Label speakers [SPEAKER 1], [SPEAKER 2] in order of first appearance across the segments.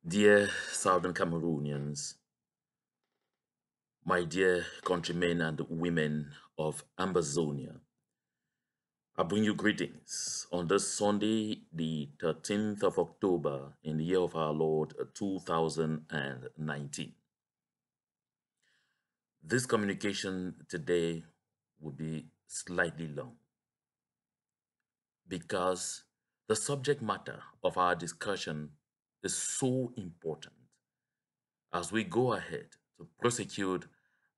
[SPEAKER 1] Dear Southern Cameroonians, my dear countrymen and women of Ambazonia, I bring you greetings on this Sunday, the 13th of October, in the year of our Lord 2019. This communication today will be slightly long because the subject matter of our discussion is so important as we go ahead to prosecute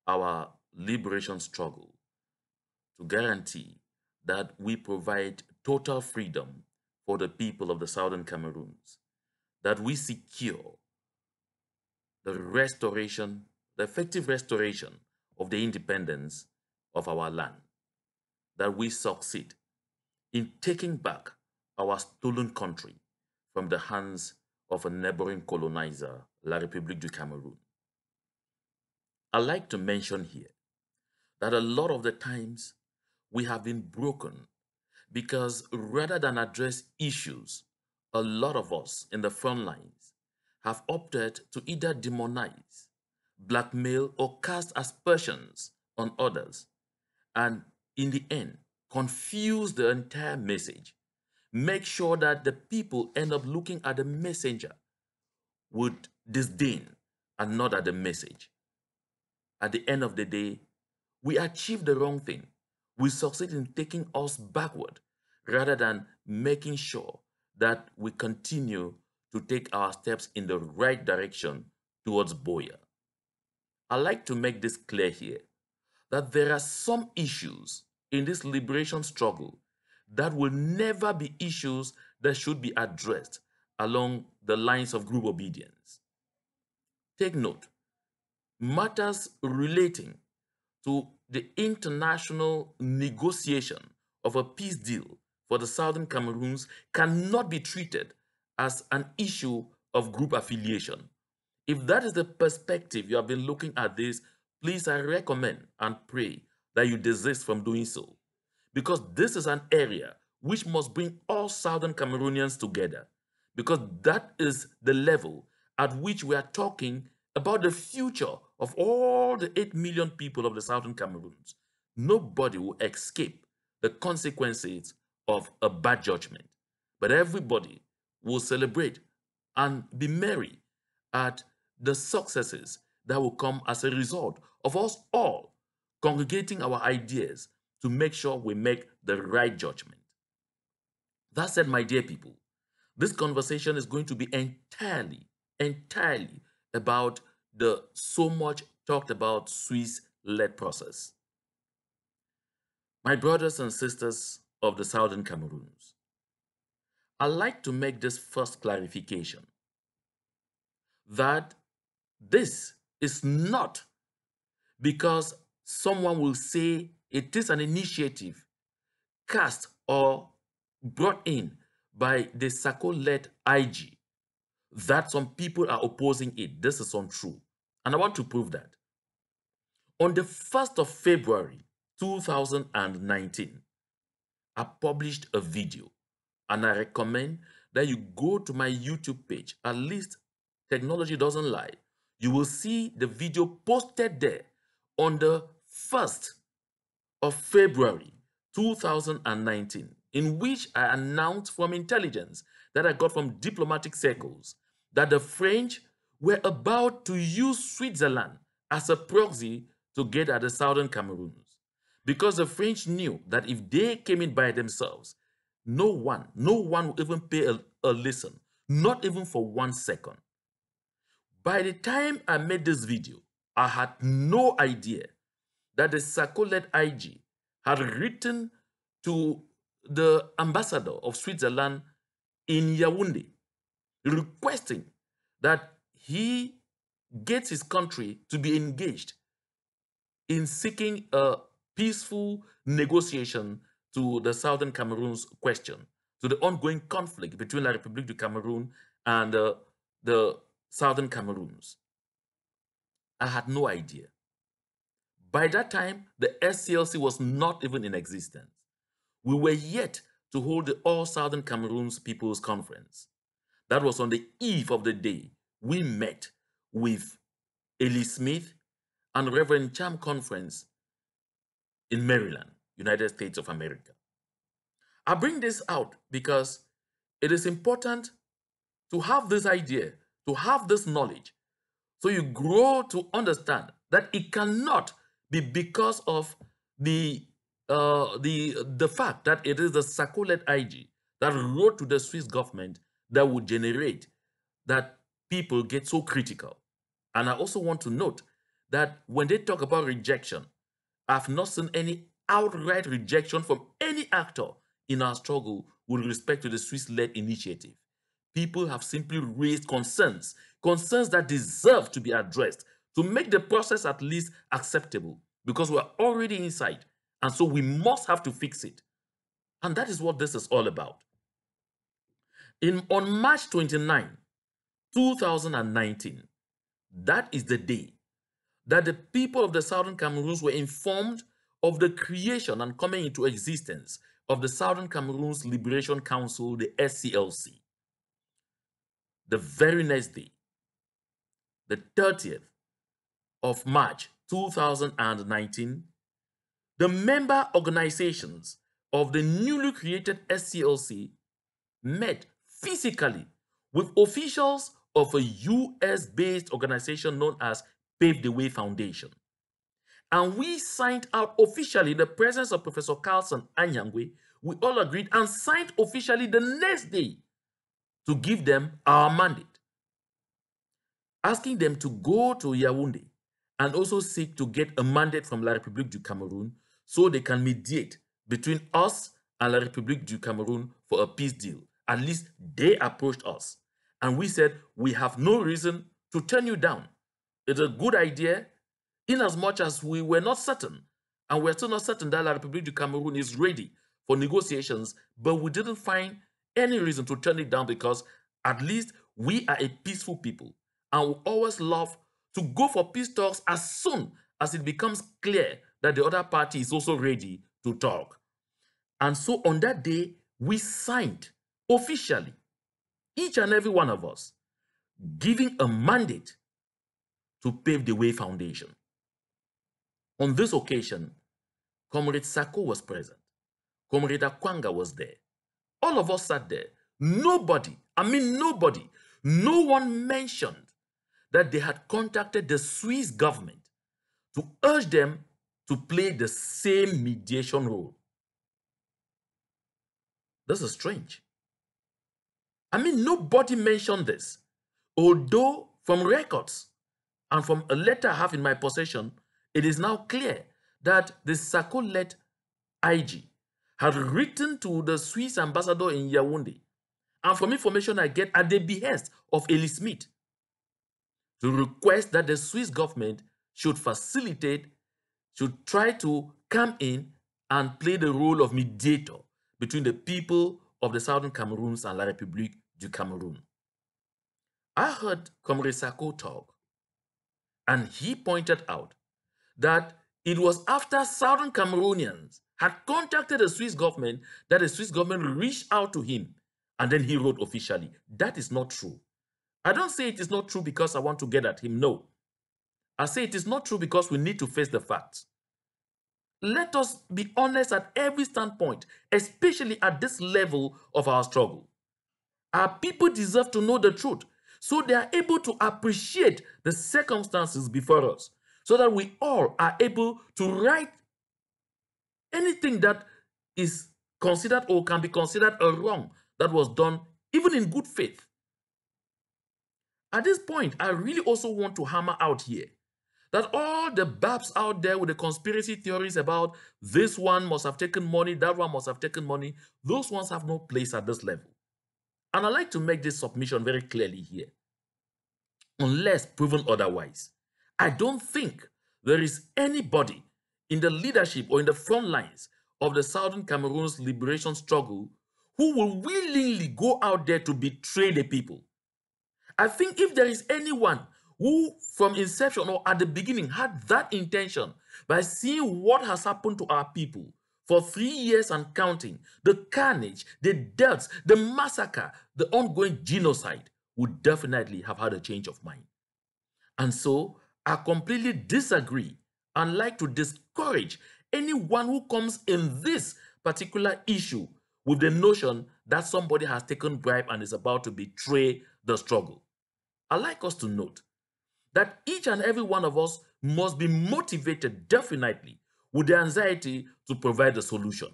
[SPEAKER 1] our liberation struggle to guarantee that we provide total freedom for the people of the Southern Cameroons, that we secure the restoration, the effective restoration of the independence of our land, that we succeed in taking back our stolen country from the hands of a neighboring colonizer, La République du Cameroun. I like to mention here that a lot of the times we have been broken because rather than address issues, a lot of us in the front lines have opted to either demonize, blackmail, or cast aspersions on others, and in the end, confuse the entire message. Make sure that the people end up looking at the messenger with disdain and not at the message. At the end of the day, we achieve the wrong thing. We succeed in taking us backward rather than making sure that we continue to take our steps in the right direction towards Boya. I like to make this clear here that there are some issues in this liberation struggle that will never be issues that should be addressed along the lines of group obedience. Take note, matters relating to the international negotiation of a peace deal for the Southern Cameroons cannot be treated as an issue of group affiliation. If that is the perspective you have been looking at this, please, I recommend and pray that you desist from doing so. Because this is an area which must bring all Southern Cameroonians together. Because that is the level at which we are talking about the future of all the 8 million people of the Southern Cameroons. Nobody will escape the consequences of a bad judgment, but everybody will celebrate and be merry at the successes that will come as a result of us all congregating our ideas to make sure we make the right judgment. That said, my dear people, this conversation is going to be entirely about the so much talked about Swiss-led process. My brothers and sisters of the Southern Cameroons, I'd like to make this first clarification that this is not because someone will say it is an initiative cast or brought in by the Sako-led IG that some people are opposing it. This is untrue. And I want to prove that. On the 1st of February 2019, I published a video and I recommend that you go to my YouTube page. At least technology doesn't lie. You will see the video posted there on the 1st of February 2019, in which I announced from intelligence that I got from diplomatic circles that the French were about to use Switzerland as a proxy to get at the Southern Cameroons. Because the French knew that if they came in by themselves, no one would even pay a listen, not even for 1 second. By the time I made this video, I had no idea that the Sako-led IG had written to the ambassador of Switzerland in Yaounde, requesting that he gets his country to be engaged in seeking a peaceful negotiation to the Southern Cameroon's question, to the ongoing conflict between La République du Cameroun and the Southern Cameroons. I had no idea. By that time, the SCLC was not even in existence. We were yet to hold the All Southern Cameroons People's Conference. That was on the eve of the day we met with Eli Smith and Reverend Cham Conference in Maryland, United States of America. I bring this out because it is important to have this idea, to have this knowledge, so you grow to understand that it cannot be because of the fact that it is the Sako-led IG that wrote to the Swiss government that would generate that people get so critical. And I also want to note that when they talk about rejection, I've not seen any outright rejection from any actor in our struggle with respect to the Swiss-led initiative. People have simply raised concerns, concerns that deserve to be addressed to make the process at least acceptable, because we're already inside, and so we must have to fix it. And that is what this is all about. On March 29, 2019, that is the day that the people of the Southern Cameroons were informed of the creation and coming into existence of the Southern Cameroons Liberation Council, the SCLC. The very next day, the 30th of March 2019, the member organizations of the newly created SCLC met physically with officials of a US-based organization known as Pave the Way Foundation. And we signed out officially in the presence of Professor Carlson Anyangwe. We all agreed and signed officially the next day to give them our mandate, asking them to go to Yaounde and also seek to get a mandate from La République du Cameroun so they can mediate between us and La République du Cameroun for a peace deal. At least they approached us. And we said, we have no reason to turn you down. It's a good idea, in as much as we were not certain, and we're still not certain that La République du Cameroun is ready for negotiations, but we didn't find any reason to turn it down, because at least we are a peaceful people, and we always love to go for peace talks as soon as it becomes clear that the other party is also ready to talk. And so on that day, we signed officially, each and every one of us, giving a mandate to Pave the Way Foundation. On this occasion, Comrade Sako was present. Comrade Akwanga was there. All of us sat there. Nobody, no one mentioned that they had contacted the Swiss government to urge them to play the same mediation role. This is strange. Nobody mentioned this. Although from records and from a letter I have in my possession, it is now clear that the Sako-led IG had written to the Swiss ambassador in Yaounde, and from information I get, at the behest of Eli Smith, to request that the Swiss government should facilitate, should try to come in and play the role of mediator between the people of the Southern Cameroons and La République du Cameroun. I heard Comrade Sako talk, and he pointed out that it was after Southern Cameroonians had contacted the Swiss government that the Swiss government reached out to him, and then he wrote officially. That is not true. I don't say it is not true because I want to get at him. No. I say it is not true because we need to face the facts. Let us be honest at every standpoint, especially at this level of our struggle. Our people deserve to know the truth, so they are able to appreciate the circumstances before us, so that we all are able to right anything that is considered or can be considered a wrong that was done, even in good faith. At this point, I really also want to hammer out here that all the babs out there with the conspiracy theories about this one must have taken money, that one must have taken money, those ones have no place at this level. And I like to make this submission very clearly here. Unless proven otherwise, I don't think there is anybody in the leadership or in the front lines of the Southern Cameroon's liberation struggle who will willingly go out there to betray the people. I think if there is anyone who from inception or at the beginning had that intention, by seeing what has happened to our people for 3 years and counting, the carnage, the deaths, the massacre, the ongoing genocide, would definitely have had a change of mind. And so I completely disagree and like to discourage anyone who comes in this particular issue with the notion that somebody has taken bribe and is about to betray the struggle. I like us to note that each and every one of us must be motivated definitely with the anxiety to provide the solution.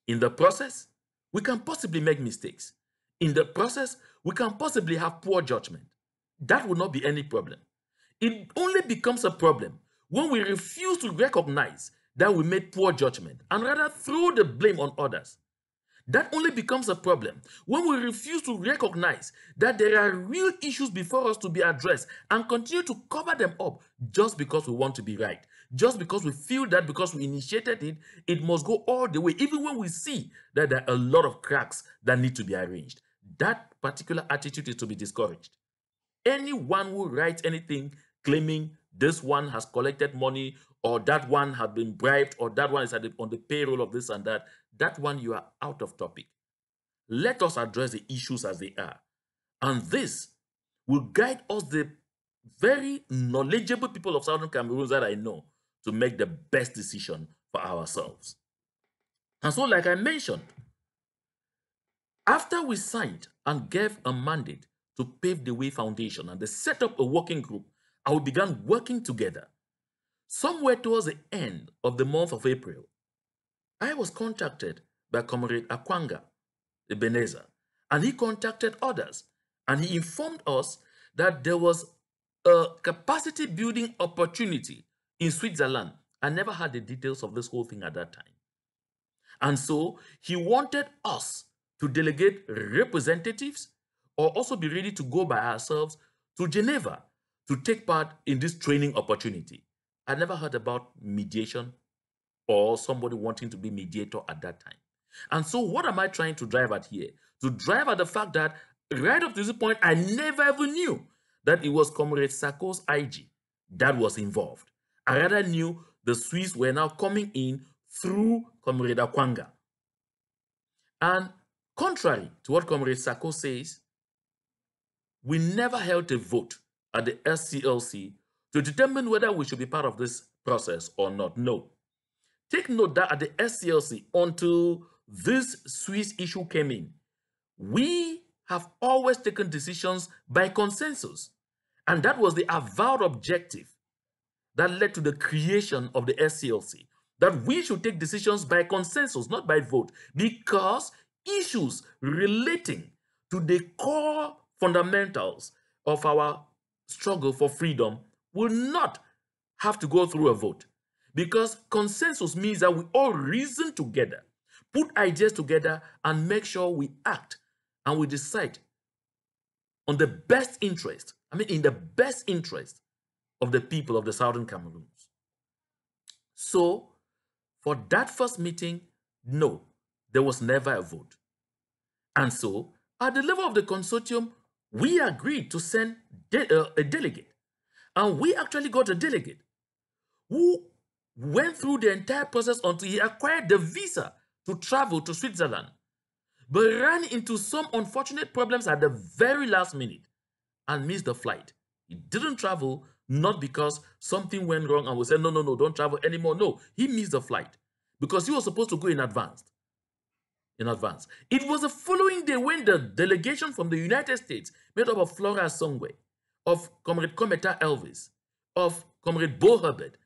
[SPEAKER 1] In the process, we can possibly make mistakes. In the process, we can possibly have poor judgment. That will not be any problem. It only becomes a problem when we refuse to recognize that we made poor judgment and rather throw the blame on others. That only becomes a problem when we refuse to recognize that there are real issues before us to be addressed and continue to cover them up just because we want to be right. Just because we feel that because we initiated it, it must go all the way, even when we see that there are a lot of cracks that need to be arranged. That particular attitude is to be discouraged. Anyone who writes anything claiming this one has collected money or that one has been bribed or that one is on the payroll of this and that, that one you are out of topic. Let us address the issues as they are. And this will guide us, the very knowledgeable people of Southern Cameroon that I know, to make the best decision for ourselves. And so, like I mentioned, after we signed and gave a mandate to pave the way foundation and they set up a working group, and we began working together. Somewhere towards the end of the month of April, I was contacted by Comrade Akwanga Ebenezer, and he contacted others, and he informed us that there was a capacity building opportunity in Switzerland. I never had the details of this whole thing at that time. And so he wanted us to delegate representatives or also be ready to go by ourselves to Geneva to take part in this training opportunity. I never heard about mediation or somebody wanting to be mediator at that time. And so what am I trying to drive at here? To drive at the fact that right up to this point, I never ever knew that it was Comrade Sako's IG that was involved. I rather knew the Swiss were now coming in through Comrade Akwanga. And contrary to what Comrade Sako says, we never held a vote at the SCLC to determine whether we should be part of this process or not. No. Take note that at the SCLC, until this Swiss issue came in, we have always taken decisions by consensus. And that was the avowed objective that led to the creation of the SCLC, that we should take decisions by consensus, not by vote, because issues relating to the core fundamentals of our struggle for freedom will not have to go through a vote. Because consensus means that we all reason together, put ideas together, and make sure we act and we decide on the best interest, in the best interest of the people of the Southern Cameroons. So, for that first meeting, no, there was never a vote. And so, at the level of the consortium, we agreed to send a delegate. And we actually got a delegate who went through the entire process until he acquired the visa to travel to Switzerland, but ran into some unfortunate problems at the very last minute and missed the flight. He didn't travel, not because something went wrong and we said, no, don't travel anymore. No, he missed the flight because he was supposed to go in advance. It was the following day when the delegation from the United States, made up of Flora Songwe, of Comrade Kometa Elvis, of Comrade Bo Herbert,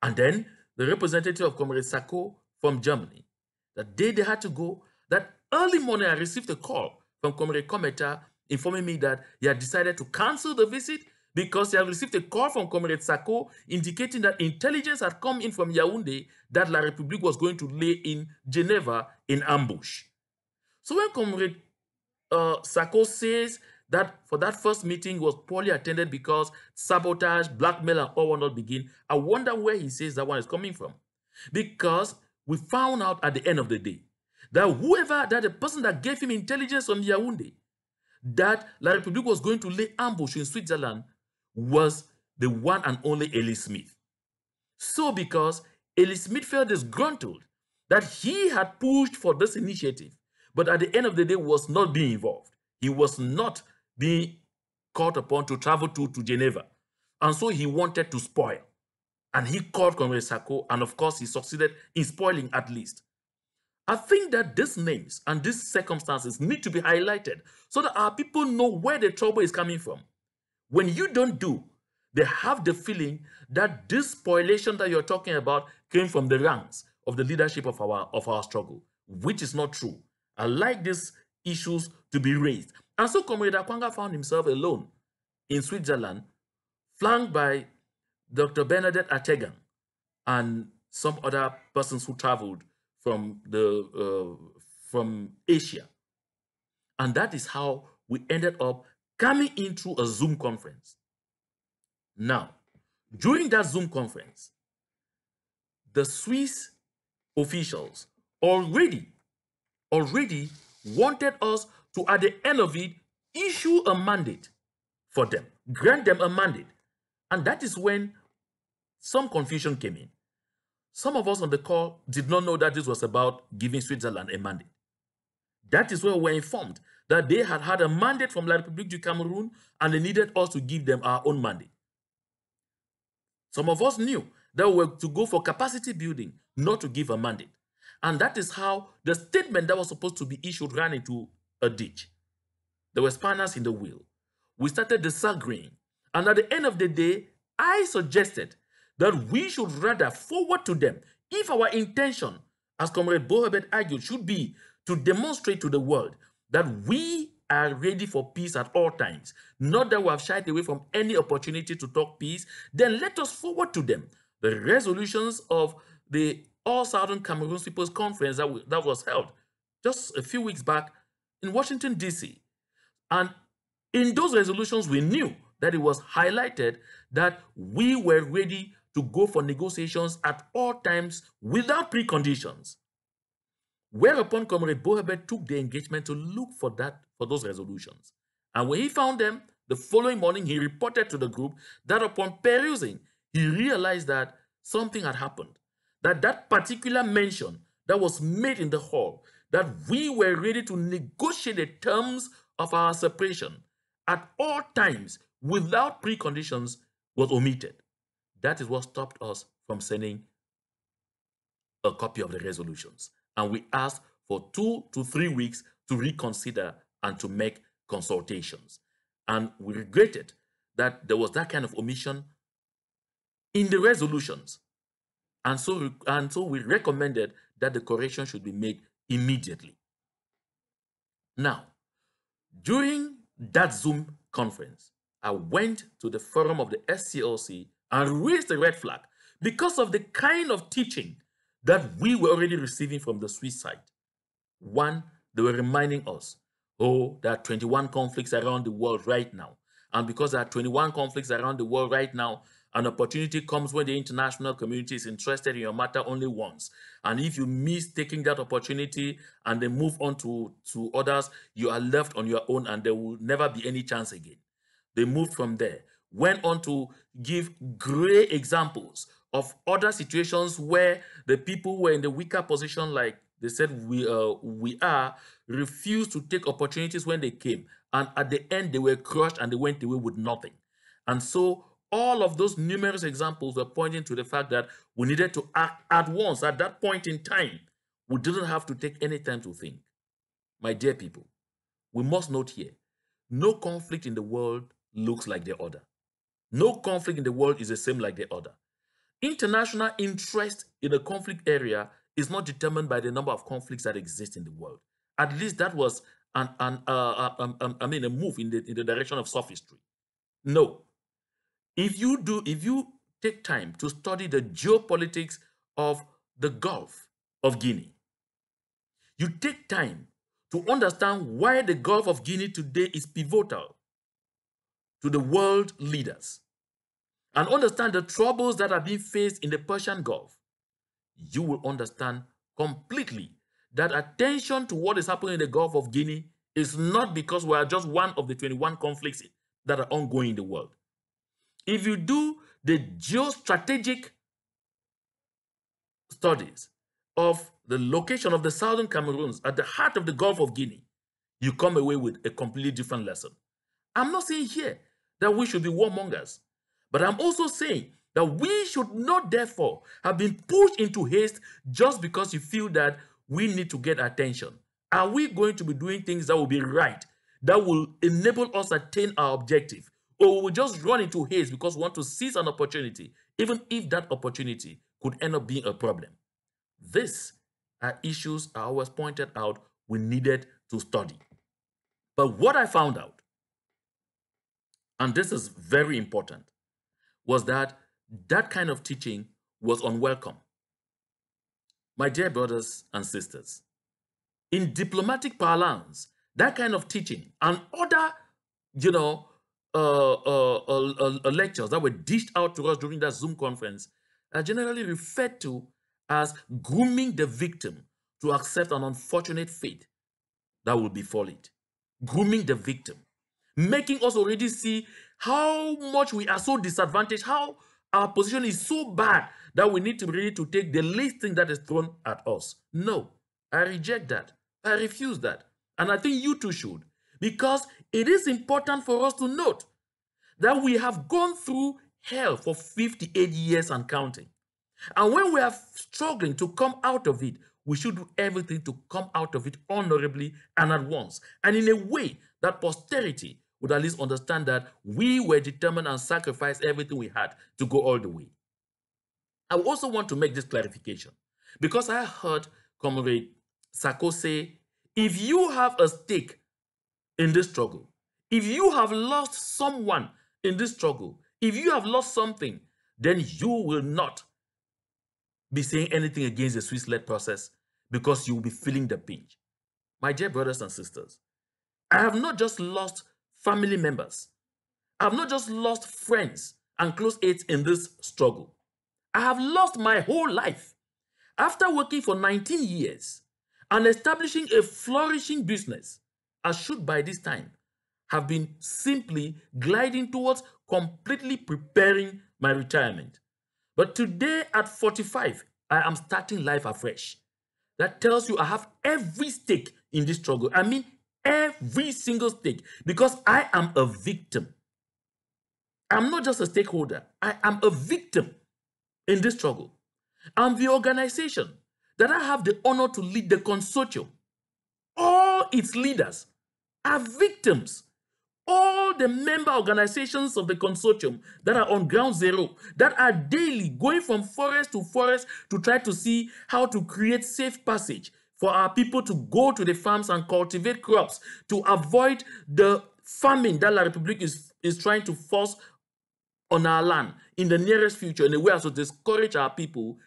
[SPEAKER 1] and then the representative of Comrade Sako from Germany, that day they had to go. That early morning I received a call from Comrade Kometa informing me that he had decided to cancel the visit because he had received a call from Comrade Sako indicating that intelligence had come in from Yaounde that La République was going to lay in Geneva in ambush. So when Comrade Sako says that for that first meeting was poorly attended because sabotage, blackmail, and all will not begin, I wonder where he says that one is coming from. Because we found out at the end of the day that the person that gave him intelligence from Yaounde that La République was going to lay ambush in Switzerland was the one and only Eli Smith. So because Eli Smith felt disgruntled that he had pushed for this initiative, but at the end of the day was not being involved. He was not being called upon to travel to Geneva. And so he wanted to spoil. And he called Comrade Sako, and of course, he succeeded in spoiling at least. I think that these names and these circumstances need to be highlighted so that our people know where the trouble is coming from. When you don't do, they have the feeling that this spoliation that you're talking about came from the ranks of the leadership of our struggle, which is not true. I like these issues to be raised. And so Comrade Akwanga found himself alone in Switzerland, flanked by Dr. Bernadette Ategan and some other persons who traveled from Asia. And that is how we ended up coming into a Zoom conference. Now, during that Zoom conference, the Swiss officials already wanted us to, at the end of it, issue a mandate for them, grant them a mandate. And that is when some confusion came in. Some of us on the call did not know that this was about giving Switzerland a mandate. That is where we were informed that they had had a mandate from La République du Cameroun and they needed us to give them our own mandate. Some of us knew that we were to go for capacity building, not to give a mandate. And that is how the statement that was supposed to be issued ran into a ditch. There were spanners in the wheel. We started disagreeing. And at the end of the day, I suggested that we should rather forward to them if our intention, as Comrade Biya-led argued, should be to demonstrate to the world that we are ready for peace at all times, not that we have shied away from any opportunity to talk peace, then let us forward to them the resolutions of the All Southern Cameroon People's Conference that was held just a few weeks back in Washington, D.C. And in those resolutions, we knew that it was highlighted that we were ready to go for negotiations at all times without preconditions. Whereupon Comrade Biya-led took the engagement to look for those resolutions. And when he found them, the following morning he reported to the group that upon perusing, he realized that something had happened. That particular mention that was made in the hall, that we were ready to negotiate the terms of our separation at all times without preconditions, was omitted. That is what stopped us from sending a copy of the resolutions. And we asked for 2 to 3 weeks to reconsider and to make consultations. And we regretted that there was that kind of omission in the resolutions. And so we recommended that the correction should be made immediately. Now, during that Zoom conference, I went to the forum of the SCLC and raised the red flag because of the kind of teaching that we were already receiving from the Swiss side. One, they were reminding us, oh, there are 21 conflicts around the world right now. And because there are 21 conflicts around the world right now, an opportunity comes when the international community is interested in your matter only once. And if you miss taking that opportunity and then move on to others, you are left on your own and there will never be any chance again. They moved from there, went on to give great examples of other situations where the people who were in the weaker position, like they said we are, refused to take opportunities when they came. And at the end, they were crushed and they went away with nothing. And so all of those numerous examples were pointing to the fact that we needed to act at once. At that point in time, we didn't have to take any time to think. My dear people, we must note here, no conflict in the world looks like the other. No conflict in the world is the same like the other. International interest in a conflict area is not determined by the number of conflicts that exist in the world. At least that was a move in the direction of sophistry. No. If you take time to study the geopolitics of the Gulf of Guinea, you take time to understand why the Gulf of Guinea today is pivotal to the world leaders, and understand the troubles that are being faced in the Persian Gulf, you will understand completely that attention to what is happening in the Gulf of Guinea is not because we are just one of the 21 conflicts that are ongoing in the world. If you do the geostrategic studies of the location of the southern Cameroons at the heart of the Gulf of Guinea, you come away with a completely different lesson. I'm not saying here that we should be warmongers, but I'm also saying that we should not therefore have been pushed into haste just because you feel that we need to get attention. Are we going to be doing things that will be right, that will enable us attain our objective? Or we will just run into haste because we want to seize an opportunity, even if that opportunity could end up being a problem? These are issues I always pointed out we needed to study. But what I found out, and this is very important, was that that kind of teaching was unwelcome. My dear brothers and sisters, in diplomatic parlance, that kind of teaching and other, you know, lectures that were dished out to us during that Zoom conference are generally referred to as grooming the victim to accept an unfortunate fate that will befall it. Grooming the victim, making us already see how much we are so disadvantaged, how our position is so bad that we need to really to take the least thing that is thrown at us. No, I reject that. I refuse that. And I think you too should, because it is important for us to note that we have gone through hell for 58 years and counting. And when we are struggling to come out of it, we should do everything to come out of it honorably and at once, and in a way that posterity would at least understand that we were determined and sacrificed everything we had to go all the way. I also want to make this clarification because I heard Comrade Sako say, if you have a stake in this struggle, if you have lost someone in this struggle, if you have lost something, then you will not be saying anything against the Swiss-led process because you will be feeling the pinch. My dear brothers and sisters, I have not just lost family members. I have not just lost friends and close aides in this struggle. I have lost my whole life. After working for 19 years and establishing a flourishing business, I should by this time have been simply gliding towards completely preparing my retirement. But today at 45, I am starting life afresh. That tells you I have every stake in this struggle. I mean, every single stake, because I am a victim. I'm not just a stakeholder. I am a victim in this struggle. And the organization that I have the honor to lead, the consortium, all its leaders are victims. All the member organizations of the consortium that are on ground zero, that are daily going from forest to try to see how to create safe passage for our people to go to the farms and cultivate crops to avoid the famine that La République is trying to force on our land in the nearest future in a way as to discourage our people,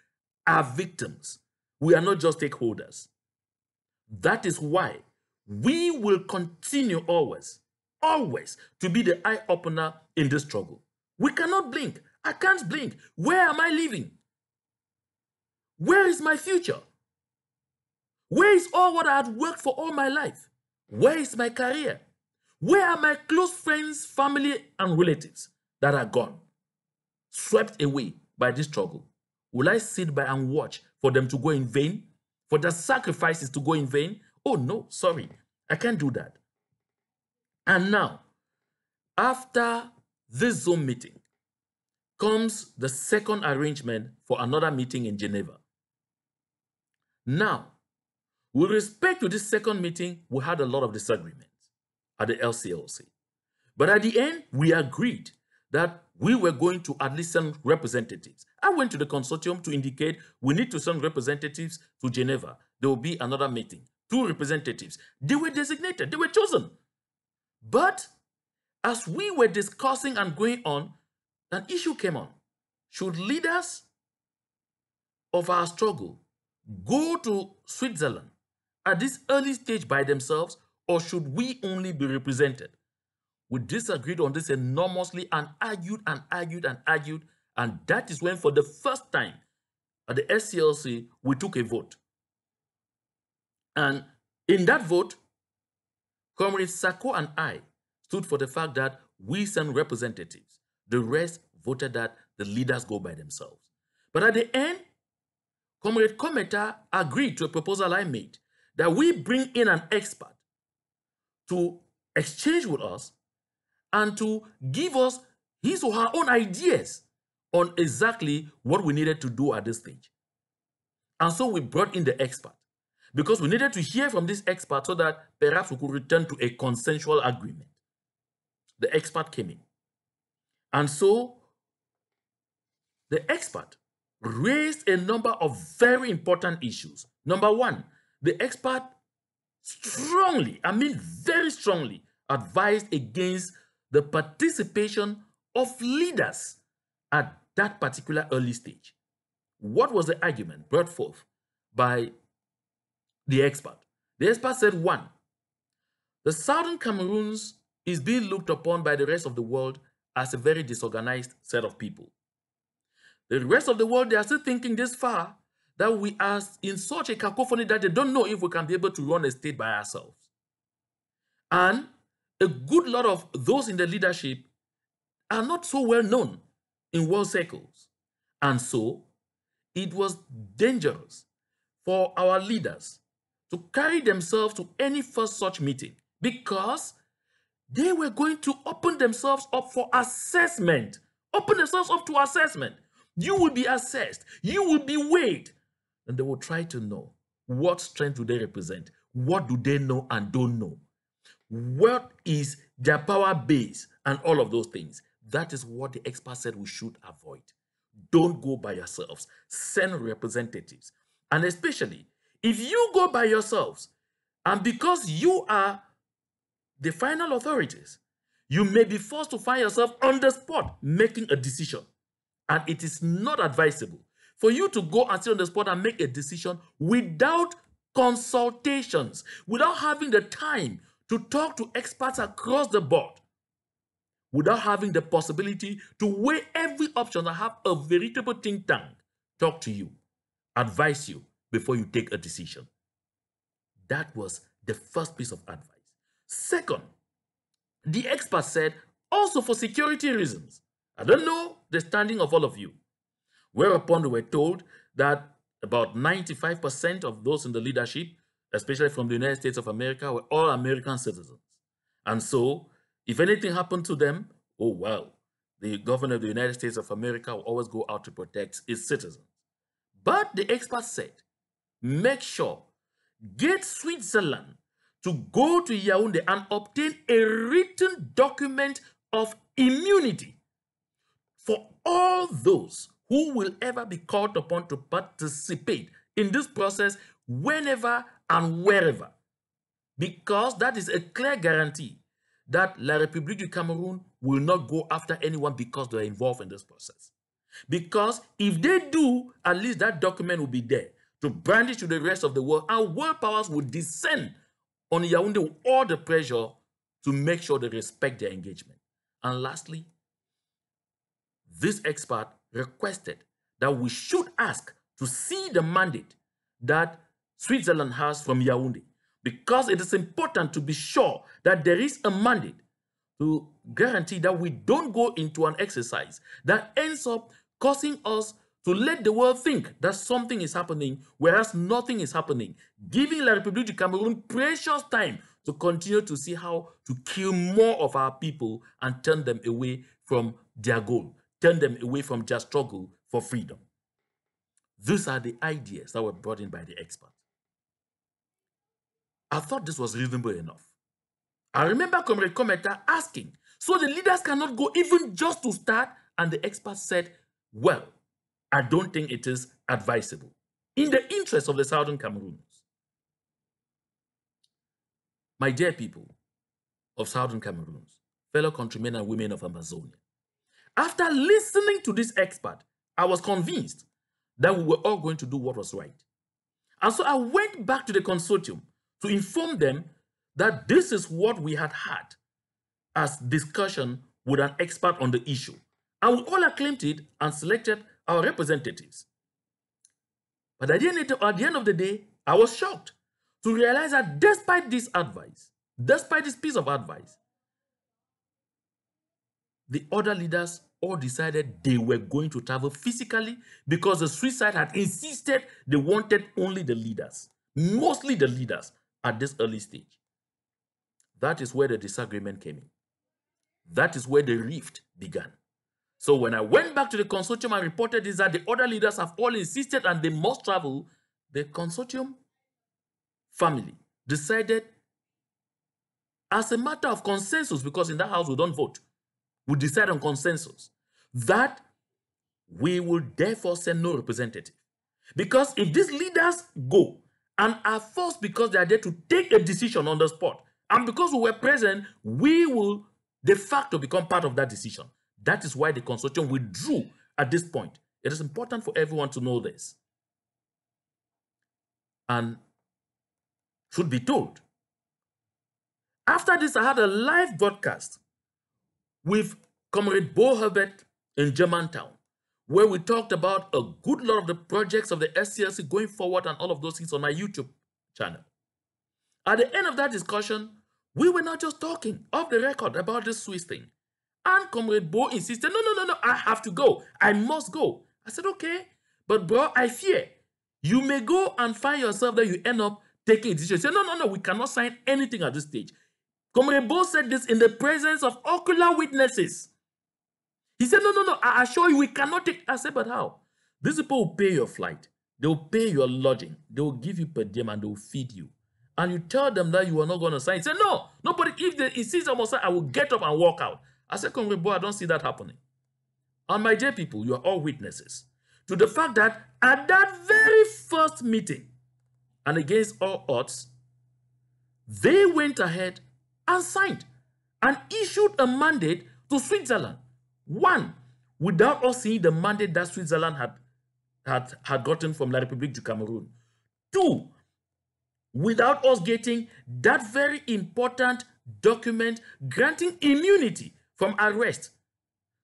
[SPEAKER 1] are victims. We are not just stakeholders. That is why we will continue always to be the eye-opener in this struggle. We cannot blink. I can't blink. Where am I living? Where is my future? Where is all what I had worked for all my life? Where is my career? Where are my close friends, family, and relatives that are gone, swept away by this struggle? Will I sit by and watch for them to go in vain? For the sacrifices to go in vain? Oh no, sorry, I can't do that. And now, after this Zoom meeting, comes the second arrangement for another meeting in Geneva. Now, with respect to this second meeting, we had a lot of disagreements at the LCLC. But at the end, we agreed that we were going to at least send representatives. I went to the consortium to indicate we need to send representatives to Geneva. There will be another meeting. 2 representatives. They were designated. They were chosen. But as we were discussing and going on, an issue came on. Should leaders of our struggle go to Switzerland at this early stage by themselves, or should we only be represented? We disagreed on this enormously and argued, and that is when for the first time at the SCLC we took a vote. And in that vote, Comrade Sako and I stood for the fact that we send representatives. The rest voted that the leaders go by themselves. But at the end, Comrade Kometa agreed to a proposal I made that we bring in an expert to exchange with us and to give us his or her own ideas on exactly what we needed to do at this stage. And so we brought in the expert because we needed to hear from this expert so that perhaps we could return to a consensual agreement. The expert came in. And so the expert raised a number of very important issues. Number one, the expert strongly, I mean very strongly, advised against the participation of leaders at that particular early stage. What was the argument brought forth by the expert? The expert said, one, the Southern Cameroons is being looked upon by the rest of the world as a very disorganized set of people. The rest of the world, they are still thinking this far that we are in such a cacophony that they don't know if we can be able to run a state by ourselves. And a good lot of those in the leadership are not so well known in world circles. And so it was dangerous for our leaders to carry themselves to any first such meeting because they were going to open themselves up for assessment. Open themselves up to assessment. You will be assessed. You will be weighed. And they will try to know what strength do they represent? What do they know and don't know? What is their power base and all of those things? That is what the expert said we should avoid. Don't go by yourselves. Send representatives. And especially, if you go by yourselves, and because you are the final authorities, you may be forced to find yourself on the spot making a decision. And it is not advisable for you to go and sit on the spot and make a decision without consultations, without having the time to talk to experts across the board, without having the possibility to weigh every option and have a veritable think tank talk to you, advise you before you take a decision. That was the first piece of advice. Second, the expert said, also for security reasons, I don't know the standing of all of you, whereupon we were told that about 95% of those in the leadership, especially from the United States of America, were all American citizens. And so, if anything happened to them, oh well, the governor of the United States of America will always go out to protect its citizens. But the expert said, make sure, get Switzerland to go to Yaounde and obtain a written document of immunity for all those who will ever be called upon to participate in this process whenever and wherever. Because that is a clear guarantee that La République du Cameroun will not go after anyone because they are involved in this process. Because if they do, at least that document will be there to brandish to the rest of the world, and world powers will descend on Yaounde with all the pressure to make sure they respect their engagement. And lastly, this expert requested that we should ask to see the mandate that Switzerland has from Yaounde, because it is important to be sure that there is a mandate to guarantee that we don't go into an exercise that ends up causing us to let the world think that something is happening, whereas nothing is happening, giving La République du Cameroun precious time to continue to see how to kill more of our people and turn them away from their goal, turn them away from their struggle for freedom. These are the ideas that were brought in by the expert. I thought this was reasonable enough. I remember Comrade Kometa asking, so the leaders cannot go even just to start? And the expert said, well, I don't think it is advisable in the interest of the Southern Cameroons. My dear people of Southern Cameroons, fellow countrymen and women of Ambazonia, after listening to this expert, I was convinced that we were all going to do what was right. And so I went back to the consortium to inform them that this is what we had had as discussion with an expert on the issue. And we all acclaimed it and selected our representatives. But at the end of the day, I was shocked to realize that despite this advice, despite this piece of advice, the other leaders all decided they were going to travel physically because the Swiss side had insisted they wanted only the leaders, mostly the leaders at this early stage. That is where the disagreement came in. That is where the rift began. So when I went back to the consortium and reported this, that the other leaders have all insisted and they must travel, the consortium family decided, as a matter of consensus, because in that house we don't vote, we decide on consensus, that we will therefore send no representative. Because if these leaders go and are forced because they are there to take a decision on the spot, and because we were present, we will de facto become part of that decision. That is why the consortium withdrew at this point. It is important for everyone to know this. And should be told. After this, I had a live broadcast with Comrade Bo Herbert in Germantown, where we talked about a good lot of the projects of the SCLC going forward and all of those things on my YouTube channel. At the end of that discussion, we were not just talking off the record about this Swiss thing. And Comrade Bo insisted, no, I have to go. I must go. I said, okay, but bro, I fear you may go and find yourself that you end up taking a decision. He said, no, we cannot sign anything at this stage. Comrade Bo said this in the presence of ocular witnesses. He said, no, I assure you, we cannot take. I said, but how? These people will pay your flight. They will pay your lodging. They will give you per diem and they will feed you. And you tell them that you are not going to sign. He said, no, nobody, if they insist on sign, I will get up and walk out. I said, Comrade Bo, I don't see that happening. And my dear people, you are all witnesses to the fact that at that very first meeting, and against all odds, they went ahead and signed and issued a mandate to Switzerland. One, without us seeing the mandate that Switzerland had gotten from La République du Cameroun. Two, without us getting that very important document granting immunity from arrest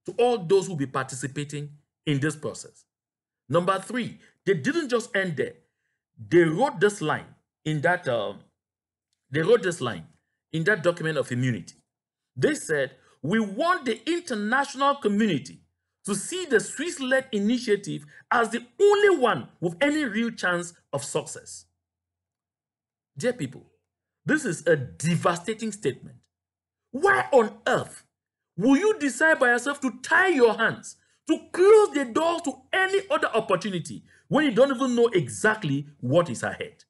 [SPEAKER 1] to all those who will be participating in this process. Number three, they didn't just end there. They wrote this line in that document of immunity. They said, we want the international community to see the Swiss-led initiative as the only one with any real chance of success. Dear people, this is a devastating statement. Why on earth will you decide by yourself to tie your hands, to close the doors to any other opportunity when you don't even know exactly what is ahead?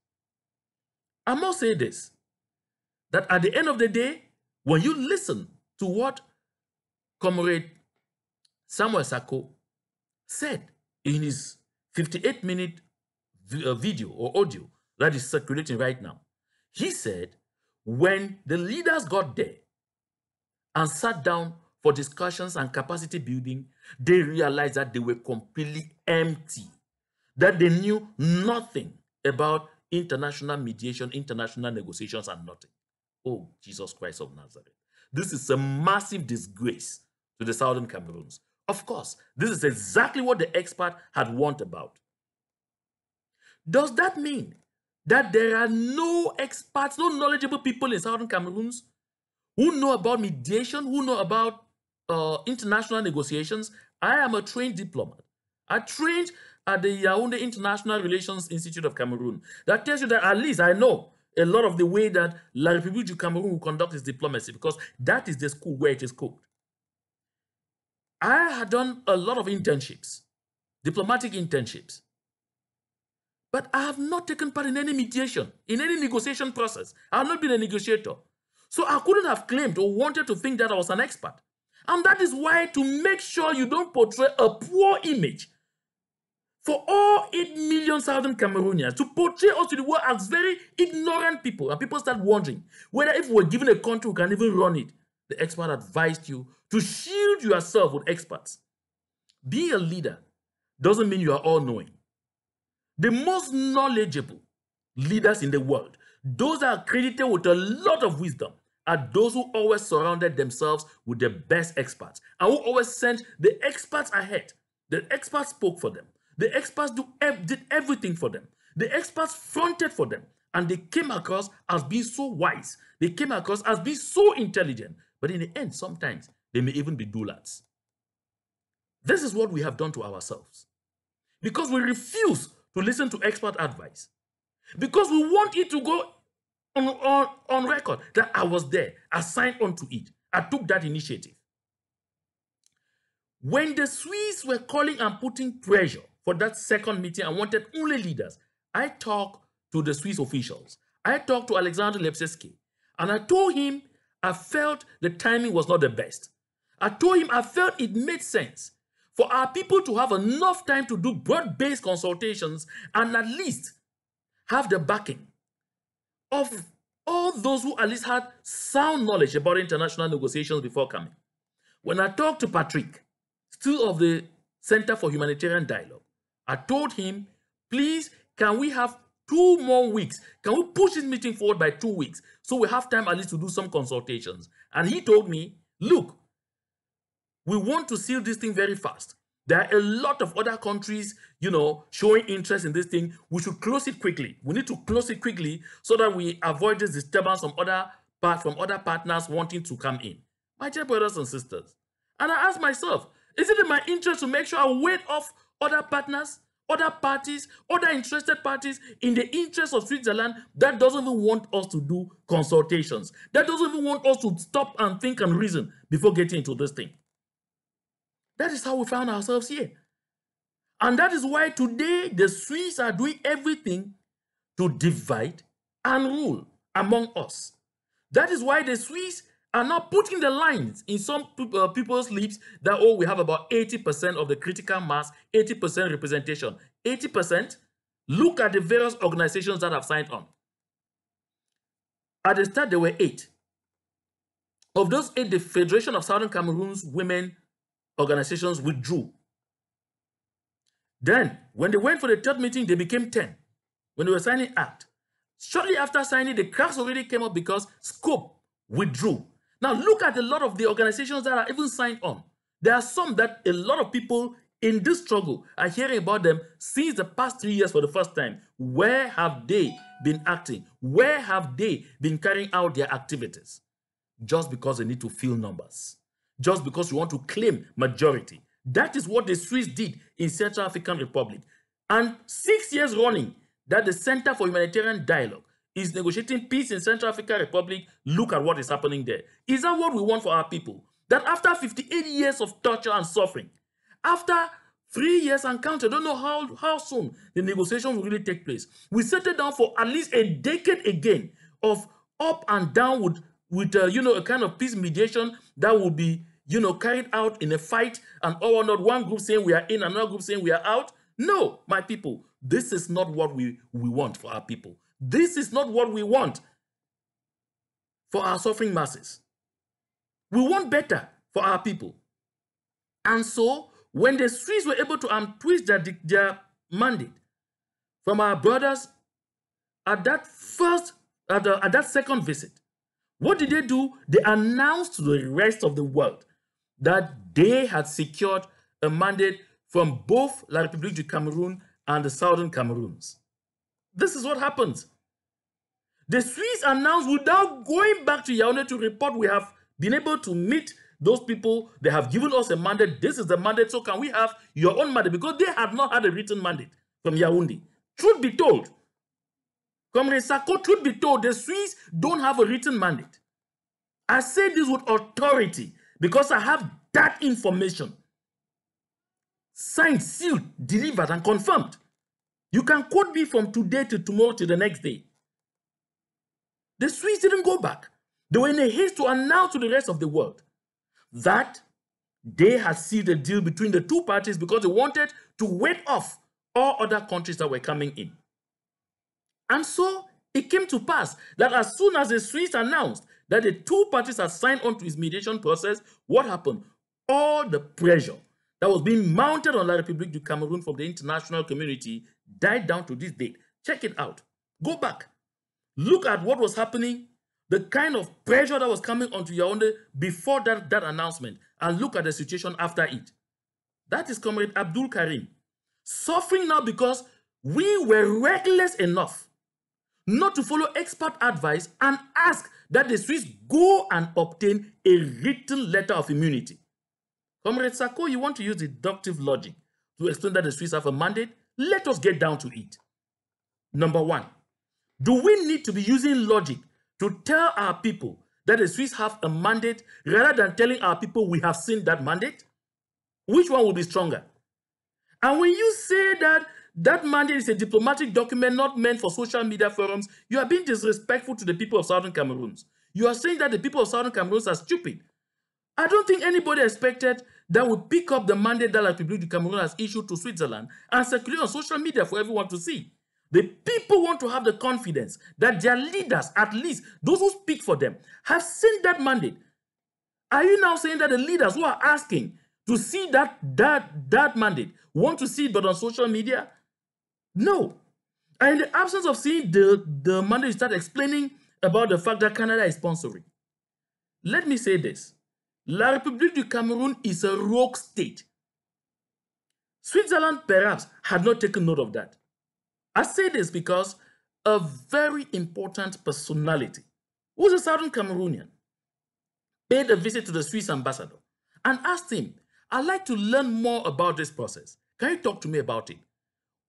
[SPEAKER 1] I must say this, that at the end of the day, when you listen to what Comrade Samuel Sako said in his 58-minute video or audio that is circulating right now, he said when the leaders got there and sat down for discussions and capacity building, they realized that they were completely empty, that they knew nothing about international mediation, international negotiations, and nothing. Oh, Jesus Christ of Nazareth. This is a massive disgrace to the Southern Cameroons. Of course, this is exactly what the expert had warned about. Does that mean that there are no experts, no knowledgeable people in Southern Cameroons who know about mediation, who know about international negotiations? I am a trained diplomat. I trained at the Yaounde International Relations Institute of Cameroon. That tells you that at least I know a lot of the way that La République du Cameroon will conduct its diplomacy, because that is the school where it is cooked. I had done a lot of internships, diplomatic internships, but I have not taken part in any mediation, in any negotiation process. I have not been a negotiator. So I couldn't have claimed or wanted to think that I was an expert. And that is why, to make sure you don't portray a poor image for all 8 million Southern Cameroonians, to portray us to the world as very ignorant people, and people start wondering whether if we were given a country, we can even run it. The expert advised you to shield yourself with experts. Being a leader doesn't mean you are all-knowing. The most knowledgeable leaders in the world, those that are credited with a lot of wisdom, are those who always surrounded themselves with the best experts and who always sent the experts ahead. The experts spoke for them. The experts did everything for them. The experts fronted for them, and they came across as being so wise. They came across as being so intelligent. But in the end, sometimes they may even be dullards. This is what we have done to ourselves, because we refuse to listen to expert advice, because we want it to go on record that I was there, I signed on to it, I took that initiative. When the Swiss were calling and putting pressure for that second meeting and wanted only leaders, I talked to the Swiss officials. I talked to Alexander Lepseski, and I told him I felt the timing was not the best. I told him I felt it made sense for our people to have enough time to do broad-based consultations and at least have the backing of all those who at least had sound knowledge about international negotiations before coming. When I talked to Patrick, still of the Center for Humanitarian Dialogue, I told him, please, can we have 2 more weeks? Can we push this meeting forward by 2 weeks so we have time at least to do some consultations? And he told me, look, we want to seal this thing very fast. There are a lot of other countries, showing interest in this thing. We should close it quickly. We need to close it quickly so that we avoid this disturbance from other partners wanting to come in. My dear brothers and sisters, and I asked myself, is it in my interest to make sure I wait off other partners, other parties, other interested parties in the interest of Switzerland that doesn't even want us to do consultations, that doesn't even want us to stop and think and reason before getting into this thing? That is how we found ourselves here. And that is why today the Swiss are doing everything to divide and rule among us. That is why the Swiss are now putting the lines in some people's lips that, oh, we have about 80% of the critical mass, 80% representation. 80%? Look at the various organizations that have signed on. At the start, there were 8. Of those 8, the Federation of Southern Cameroon's women organizations withdrew. Then, when they went for the 3rd meeting, they became 10. When they were signing act. Shortly after signing, the cracks already came up because Scope withdrew. Now, look at a lot of the organizations that are even signed on. There are some that a lot of people in this struggle are hearing about them since the past 3 years for the first time. Where have they been acting? Where have they been carrying out their activities? Just because they need to fill numbers. Just because you want to claim majority. That is what the Swiss did in Central African Republic. And 6 years running that the Center for Humanitarian Dialogue is negotiating peace in Central African Republic. Look at what is happening there. Is that what we want for our people? That after 58 years of torture and suffering, after 3 years and counting, I don't know how soon the negotiations will really take place. We settled down for at least a decade again of up and down with a kind of peace mediation that will be carried out in a fight, and not one group saying we are in, another group saying we are out. No, my people, this is not what we want for our people. This is not what we want for our suffering masses. We want better for our people. And so, when the Swiss were able to untwist their mandate from our brothers at that second visit, what did they do? They announced to the rest of the world that they had secured a mandate from both La République du Cameroun and the Southern Cameroons. This is what happens. The Swiss announced without going back to Yaounde to report, we have been able to meet those people. They have given us a mandate. This is the mandate. So can we have your own mandate? Because they had not had a written mandate from Yaounde. Truth be told, Comrade Sako, truth be told, the Swiss don't have a written mandate. I say this with authority because I have that information. Signed, sealed, delivered, and confirmed. You can quote me from today to tomorrow to the next day. The Swiss didn't go back. They were in a haste to announce to the rest of the world that they had sealed a deal between the two parties because they wanted to wait off all other countries that were coming in. And so it came to pass that as soon as the Swiss announced that the two parties had signed on to his mediation process, what happened? All the pressure that was being mounted on La République du Cameroun from the international community died down to this date. Check it out. Go back. Look at what was happening, the kind of pressure that was coming onto Yaounde before that announcement, and look at the situation after it. That is Comrade Abdul Karim. Suffering now because we were reckless enough not to follow expert advice and ask that the Swiss go and obtain a written letter of immunity. Comrade Sako, you want to use deductive logic to explain that the Swiss have a mandate? Let us get down to it. Number one, do we need to be using logic to tell our people that the Swiss have a mandate rather than telling our people we have seen that mandate? Which one will be stronger? And when you say that that mandate is a diplomatic document not meant for social media forums, you are being disrespectful to the people of Southern Cameroon. You are saying that the people of Southern Cameroon are stupid. I don't think anybody expected that would pick up the mandate that La République du Cameroun has issued to Switzerland and circulate on social media for everyone to see. The people want to have the confidence that their leaders, at least those who speak for them, have seen that mandate. Are you now saying that the leaders who are asking to see that mandate want to see it but on social media? No. And in the absence of seeing the mandate, you start explaining about the fact that Canada is sponsoring. Let me say this. La République du Cameroun is a rogue state. Switzerland perhaps had not taken note of that. I say this because a very important personality, who is a Southern Cameroonian, paid a visit to the Swiss ambassador and asked him, I'd like to learn more about this process. Can you talk to me about it?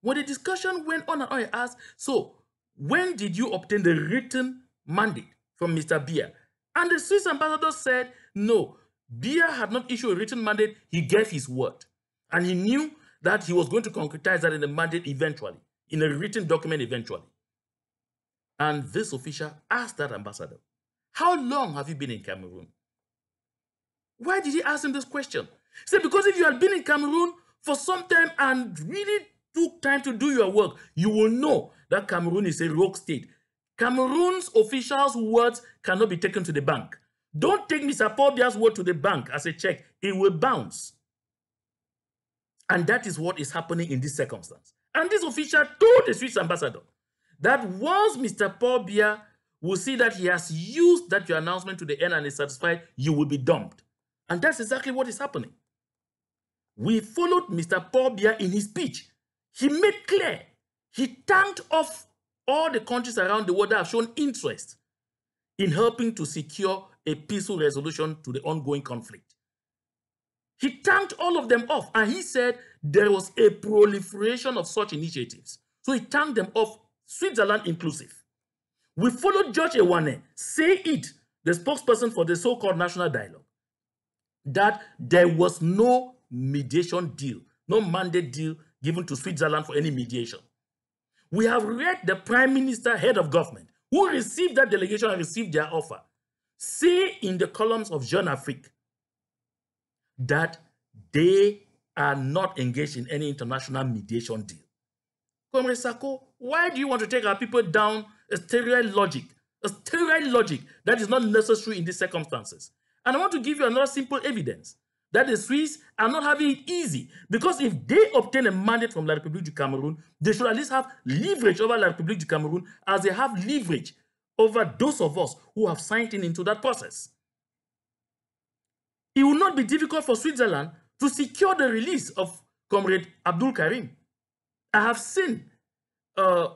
[SPEAKER 1] When the discussion went on and on, I asked, so when did you obtain the written mandate from Mr. Biya? And the Swiss ambassador said, no, Biya had not issued a written mandate. He gave his word. And he knew that he was going to concretize that in a mandate eventually, in a written document eventually. And this official asked that ambassador, how long have you been in Cameroon? Why did he ask him this question? He said, because if you had been in Cameroon for some time and really took time to do your work, you will know that Cameroon is a rogue state. Cameroon's officials' words cannot be taken to the bank. Don't take Mr. Paul Biya's word to the bank as a check. It will bounce. And that is what is happening in this circumstance. And this official told the Swiss ambassador that once Mr. Paul Biya will see that he has used that your announcement to the end and is satisfied, you will be dumped. And that's exactly what is happening. We followed Mr. Paul Biya in his speech. He made clear, he thanked off all the countries around the world that have shown interest in helping to secure a peaceful resolution to the ongoing conflict. He thanked all of them off, and he said there was a proliferation of such initiatives. So he thanked them off, Switzerland inclusive. We followed George Yaounde, say it, the spokesperson for the so-called national dialogue, that there was no mediation deal, no mandate deal given to Switzerland for any mediation. We have read the Prime Minister, head of government, who received that delegation and received their offer, say in the columns of Jeune Afrique that they are not engaged in any international mediation deal. Comrade Sako, why do you want to take our people down a sterile logic that is not necessary in these circumstances? And I want to give you another simple evidence that the Swiss are not having it easy, because if they obtain a mandate from La République du Cameroun, they should at least have leverage over La République du Cameroun as they have leverage over those of us who have signed in into that process. It will not be difficult for Switzerland to secure the release of Comrade Abdul Karim. I have seen a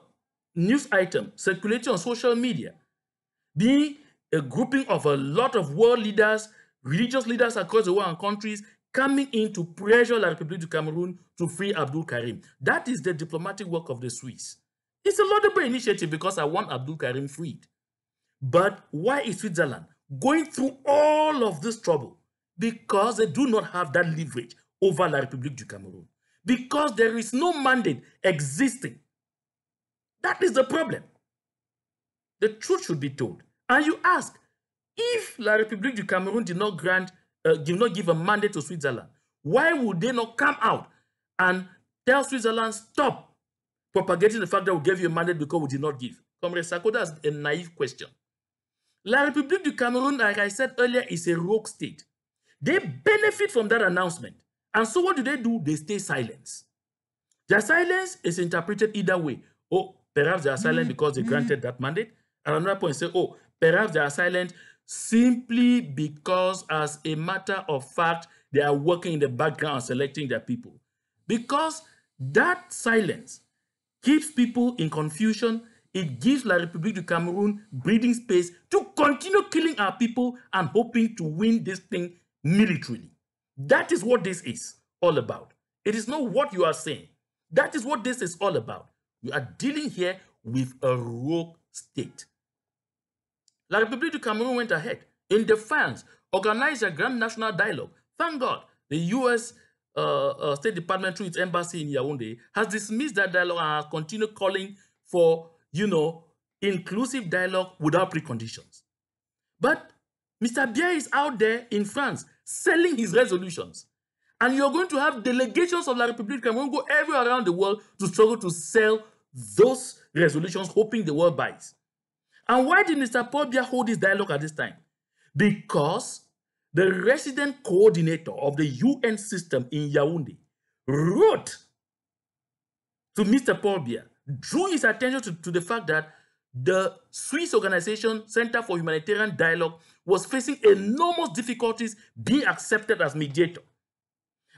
[SPEAKER 1] news item circulating on social media being a grouping of a lot of world leaders, religious leaders across the world and countries coming in to pressure La République du Cameroun to free Abdul Karim. That is the diplomatic work of the Swiss. It's a laudable initiative because I want Abdul Karim freed. But why is Switzerland going through all of this trouble? Because they do not have that leverage over La République du Cameroun. Because there is no mandate existing. That is the problem. The truth should be told. And you ask, if La République du Cameroun did not give a mandate to Switzerland, why would they not come out and tell Switzerland, stop propagating the fact that we gave you a mandate because we did not give? Comrade Sako, that's a naive question. La République du Cameroun, like I said earlier, is a rogue state. They benefit from that announcement. And so what do? They stay silent. Their silence is interpreted either way. Oh, perhaps they are silent because they granted that mandate. And another point say, oh, perhaps they are silent simply because, as a matter of fact, they are working in the background selecting their people. Because that silence keeps people in confusion. It gives La République du Cameroun breathing space to continue killing our people and hoping to win this thing militarily. That is what this is all about. It is not what you are saying. That is what this is all about. We are dealing here with a rogue state. La République du Cameroun went ahead in defiance, organized a grand national dialogue. Thank God, the US State Department through its embassy in Yaounde has dismissed that dialogue and has continued calling for, inclusive dialogue without preconditions. But Mr. Biya is out there in France selling his resolutions. And you're going to have delegations of La République Cameroon go everywhere around the world to struggle to sell those resolutions, hoping the world buys. And why did Mr. Paul Biya hold this dialogue at this time? Because the resident coordinator of the UN system in Yaounde wrote to Mr. Paul Biya, drew his attention to the fact that the Swiss organization Center for Humanitarian Dialogue was facing enormous difficulties being accepted as mediator.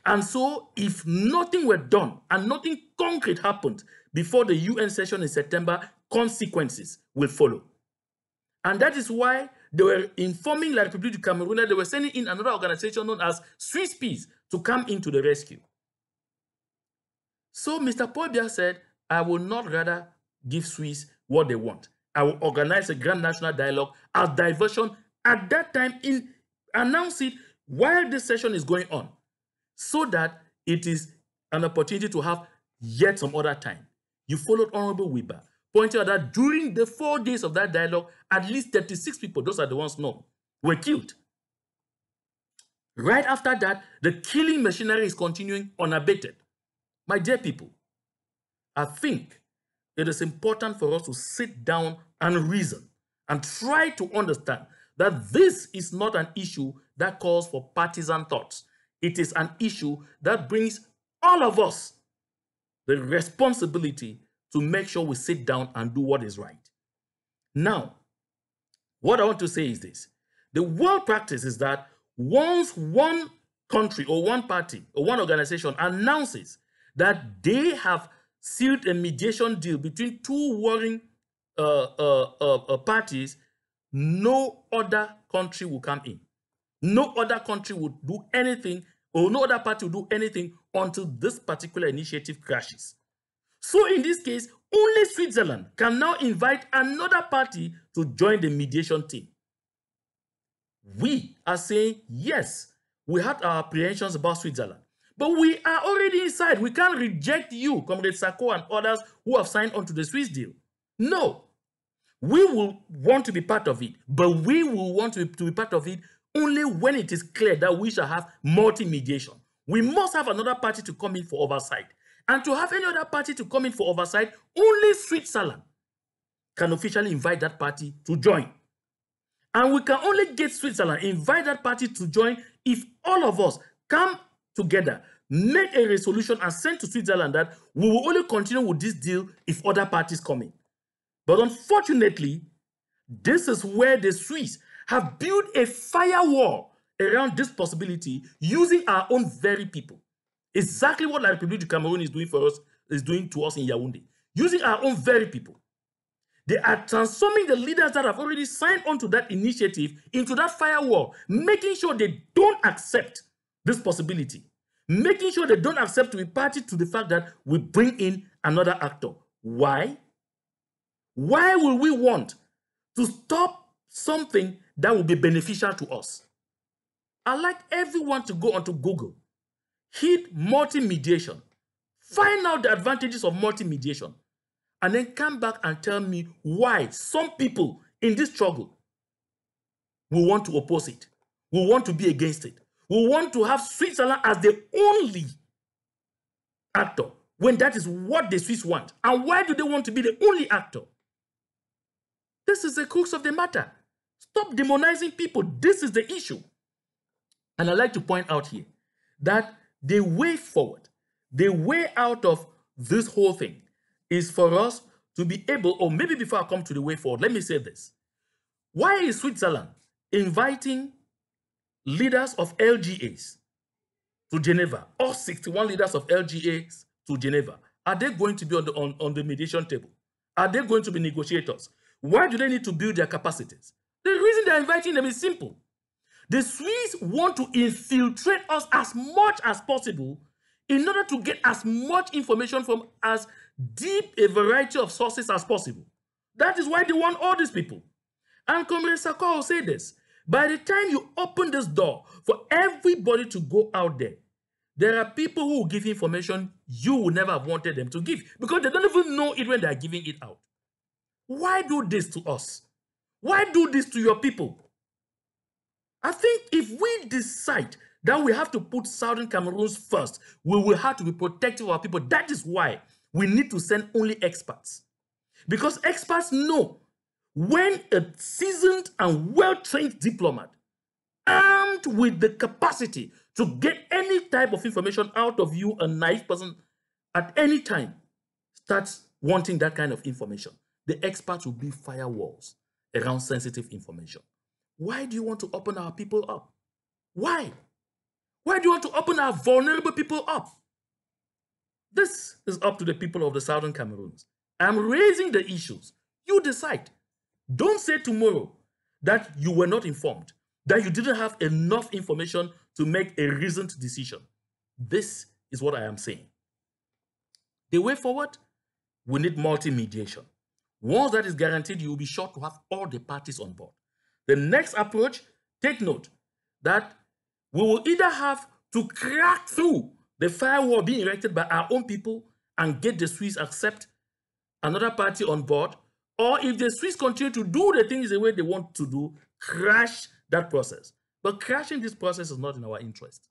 [SPEAKER 1] And so if nothing were done and nothing concrete happened before the UN session in September, consequences will follow. And that is why they were informing La République du Cameroun that they were sending in another organization known as Swiss Peace to come into the rescue. So Mr. Paul Biya said, I will not rather give Swiss what they want. I will organize a grand national dialogue as diversion at that time, announce it while this session is going on, so that it is an opportunity to have yet some other time. You followed Honorable Weber, pointing out that during the 4 days of that dialogue, at least 36 people, those are the ones known, were killed. Right after that, the killing machinery is continuing unabated. My dear people, I think it is important for us to sit down and reason and try to understand that this is not an issue that calls for partisan thoughts. It is an issue that brings all of us the responsibility to make sure we sit down and do what is right. Now, what I want to say is this. The world practice is that once one country or one party or one organization announces that they have sealed a mediation deal between two warring parties, no other country will come in. No other country would do anything, or no other party will do anything until this particular initiative crashes. So in this case, only Switzerland can now invite another party to join the mediation team. We are saying, yes, we had our apprehensions about Switzerland, but we are already inside. We can't reject you, Comrade Sako and others who have signed on to the Swiss deal. No, we will want to be part of it, but we will want to be part of it only when it is clear that we shall have multi-mediation. We must have another party to come in for oversight. And to have any other party to come in for oversight, only Switzerland can officially invite that party to join. And we can only get Switzerland, invite that party to join if all of us come together, make a resolution and send to Switzerland that we will only continue with this deal if other parties come in. But unfortunately, this is where the Swiss have built a firewall around this possibility using our own very people. Exactly what La République du Cameroun is doing for us, is doing to us in Yaounde. Using our own very people. They are transforming the leaders that have already signed on to that initiative into that firewall, making sure they don't accept this possibility. Making sure they don't accept to be party to the fact that we bring in another actor. Why? Why will we want to stop something that will be beneficial to us? I'd like everyone to go onto Google, hit multi-mediation, find out the advantages of multi-mediation, and then come back and tell me why some people in this struggle will want to oppose it, will want to be against it, will want to have Switzerland as the only actor, when that is what the Swiss want. And why do they want to be the only actor? This is the crux of the matter. Stop demonizing people. This is the issue. And I'd like to point out here that the way forward, the way out of this whole thing is for us to be able, or maybe before I come to the way forward, let me say this. Why is Switzerland inviting leaders of LGAs to Geneva, or 61 leaders of LGAs to Geneva? Are they going to be on the mediation table? Are they going to be negotiators? Why do they need to build their capacities? The reason they're inviting them is simple. The Swiss want to infiltrate us as much as possible in order to get as much information from as deep a variety of sources as possible. That is why they want all these people. And Comrade Sako will say this, by the time you open this door for everybody to go out there, There are people who will give information you would never have wanted them to give because they don't even know it when they are giving it out. Why do this to us? Why do this to your people? I think if we decide that we have to put Southern Cameroons first, we will have to be protective of our people. That is why we need to send only experts. Because experts know when a seasoned and well-trained diplomat, armed with the capacity to get any type of information out of you, a naive person, at any time, starts wanting that kind of information, the experts will build firewalls around sensitive information. Why do you want to open our people up? Why? Why do you want to open our vulnerable people up? This is up to the people of the Southern Cameroons. I'm raising the issues. You decide. Don't say tomorrow that you were not informed, that you didn't have enough information to make a reasoned decision. This is what I am saying. The way forward, we need multi-mediation. Once that is guaranteed, you will be sure to have all the parties on board. The next approach, take note that we will either have to crack through the firewall being erected by our own people and get the Swiss accept another party on board, or if the Swiss continue to do the things the way they want to do, crash that process. But crashing this process is not in our interest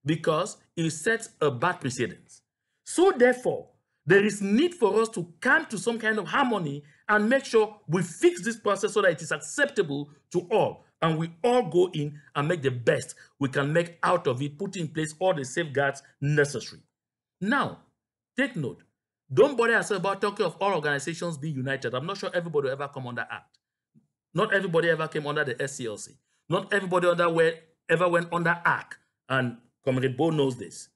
[SPEAKER 1] because it sets a bad precedent. So therefore, there is need for us to come to some kind of harmony and make sure we fix this process so that it is acceptable to all. And we all go in and make the best we can make out of it, put in place all the safeguards necessary. Now, take note. Don't bother yourself about talking of all organizations being united. I'm not sure everybody will ever come under ACT. Not everybody ever came under the SCLC. Not everybody ever went under ACT. And Comrade Bo knows this.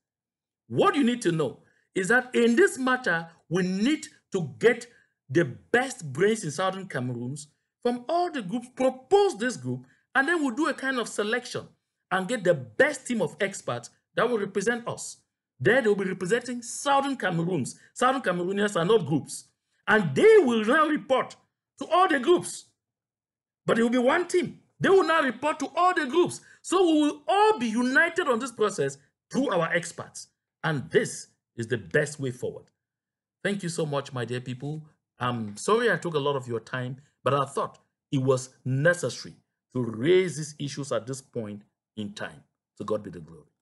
[SPEAKER 1] What you need to know is that in this matter, we need to get the best brains in Southern Cameroons from all the groups, propose this group, and then we'll do a kind of selection and get the best team of experts that will represent us. There they will be representing Southern Cameroons. Southern Cameroonians are not groups. And they will now report to all the groups. But it will be one team. They will now report to all the groups. So we will all be united on this process through our experts. And this is the best way forward. Thank you so much, my dear people. I'm sorry I took a lot of your time, but I thought it was necessary to raise these issues at this point in time. To God be the glory.